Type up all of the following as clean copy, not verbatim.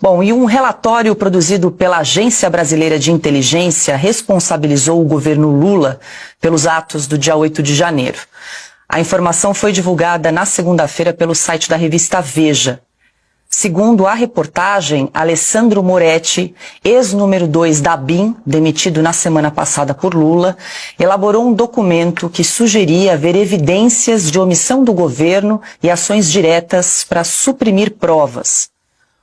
Bom, e um relatório produzido pela Agência Brasileira de Inteligência responsabilizou o governo Lula pelos atos do dia 8 de janeiro. A informação foi divulgada na segunda-feira pelo site da revista Veja. Segundo a reportagem, Alessandro Moretti, ex-número 2 da ABIN, demitido na semana passada por Lula, elaborou um documento que sugeria haver evidências de omissão do governo e ações diretas para suprimir provas.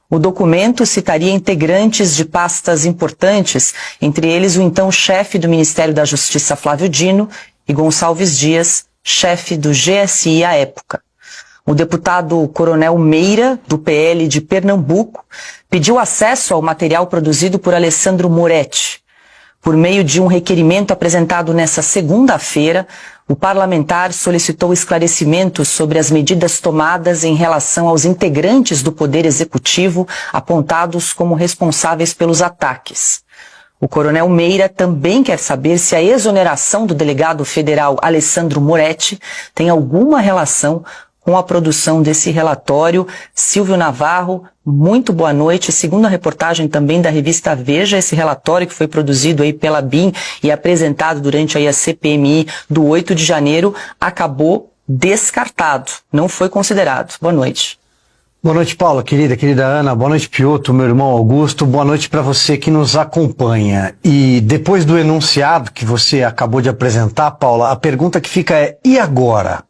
O documento citaria integrantes de pastas importantes, entre eles o então chefe do Ministério da Justiça, Flávio Dino, e Gonçalves Dias, chefe do GSI à época. O deputado Coronel Meira, do PL de Pernambuco, pediu acesso ao material produzido por Alessandro Moretti. Por meio de um requerimento apresentado nesta segunda-feira, o parlamentar solicitou esclarecimentos sobre as medidas tomadas em relação aos integrantes do Poder Executivo apontados como responsáveis pelos ataques. O coronel Meira também quer saber se a exoneração do delegado federal Alessandro Moretti tem alguma relação com a produção desse relatório. Silvio Navarro, muito boa noite. Segundo a reportagem também da revista Veja, esse relatório que foi produzido aí pela ABIN e apresentado durante aí a CPMI do 8 de janeiro acabou descartado, não foi considerado. Boa noite. Boa noite, Paula, querida Ana, boa noite, Piotr, meu irmão Augusto, boa noite para você que nos acompanha. E depois do enunciado que você acabou de apresentar, Paula, a pergunta que fica é: e agora?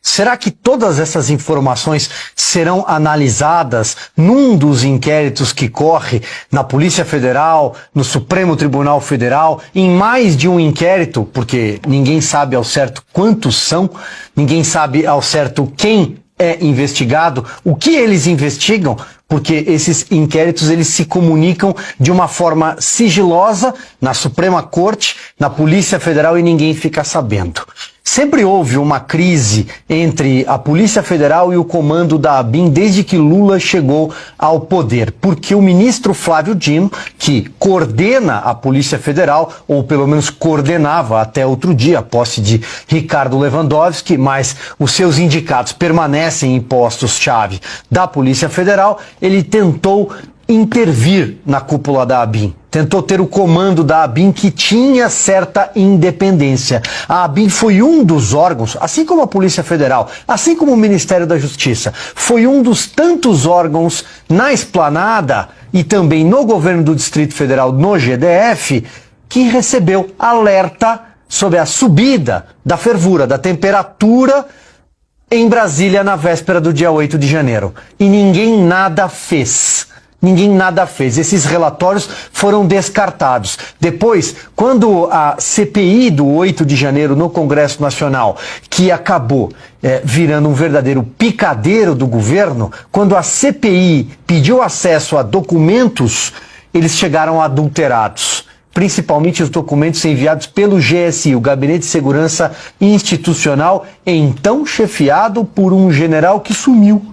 Será que todas essas informações serão analisadas num dos inquéritos que corre na Polícia Federal, no Supremo Tribunal Federal, em mais de um inquérito? Porque ninguém sabe ao certo quantos são, ninguém sabe ao certo quem é investigado, o que eles investigam, porque esses inquéritos eles se comunicam de uma forma sigilosa na Suprema Corte, na Polícia Federal, e ninguém fica sabendo. Sempre houve uma crise entre a Polícia Federal e o comando da ABIN desde que Lula chegou ao poder, porque o ministro Flávio Dino, que coordena a Polícia Federal, ou pelo menos coordenava até outro dia, a posse de Ricardo Lewandowski, mas os seus indicados permanecem em postos-chave da Polícia Federal, ele tentou intervir na cúpula da ABIN. Tentou ter o comando da ABIN, que tinha certa independência. A ABIN foi um dos órgãos, assim como a Polícia Federal, assim como o Ministério da Justiça, foi um dos tantos órgãos na esplanada e também no governo do Distrito Federal, no GDF, que recebeu alerta sobre a subida da fervura, da temperatura em Brasília na véspera do dia 8 de janeiro. E ninguém nada fez. Ninguém nada fez. Esses relatórios foram descartados. Depois, quando a CPI do 8 de janeiro no Congresso Nacional, que acabou virando um verdadeiro picadeiro do governo, quando a CPI pediu acesso a documentos, eles chegaram adulterados. Principalmente os documentos enviados pelo GSI, o Gabinete de Segurança Institucional, então chefiado por um general que sumiu.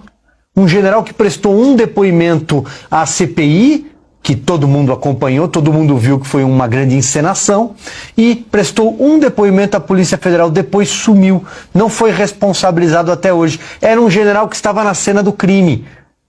Um general que prestou um depoimento à CPI, que todo mundo acompanhou, todo mundo viu que foi uma grande encenação, e prestou um depoimento à Polícia Federal, depois sumiu, não foi responsabilizado até hoje. Era um general que estava na cena do crime.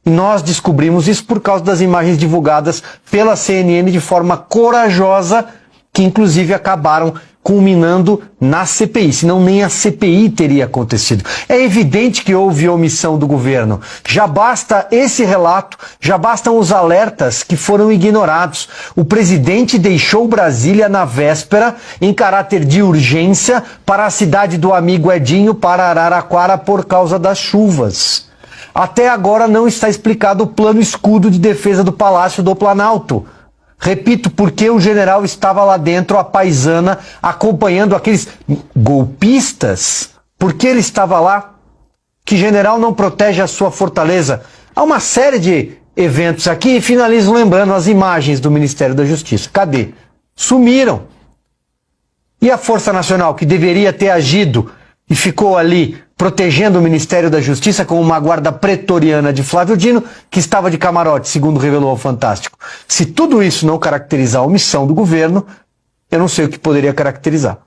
E nós descobrimos isso por causa das imagens divulgadas pela CNN de forma corajosa, que inclusive acabaram culminando na CPI, senão nem a CPI teria acontecido. É evidente que houve omissão do governo. Já basta esse relato, já bastam os alertas que foram ignorados. O presidente deixou Brasília na véspera, em caráter de urgência, para a cidade do amigo Edinho, para Araraquara, por causa das chuvas. Até agora não está explicado o plano escudo de defesa do Palácio do Planalto. Repito, porque o general estava lá dentro, a paisana, acompanhando aqueles golpistas. Por que ele estava lá? Que general não protege a sua fortaleza? Há uma série de eventos aqui e finalizo lembrando as imagens do Ministério da Justiça. Cadê? Sumiram. E a Força Nacional, que deveria ter agido e ficou ali protegendo o Ministério da Justiça com uma guarda pretoriana de Flávio Dino, que estava de camarote, segundo revelou ao Fantástico. Se tudo isso não caracterizar a omissão do governo, eu não sei o que poderia caracterizar.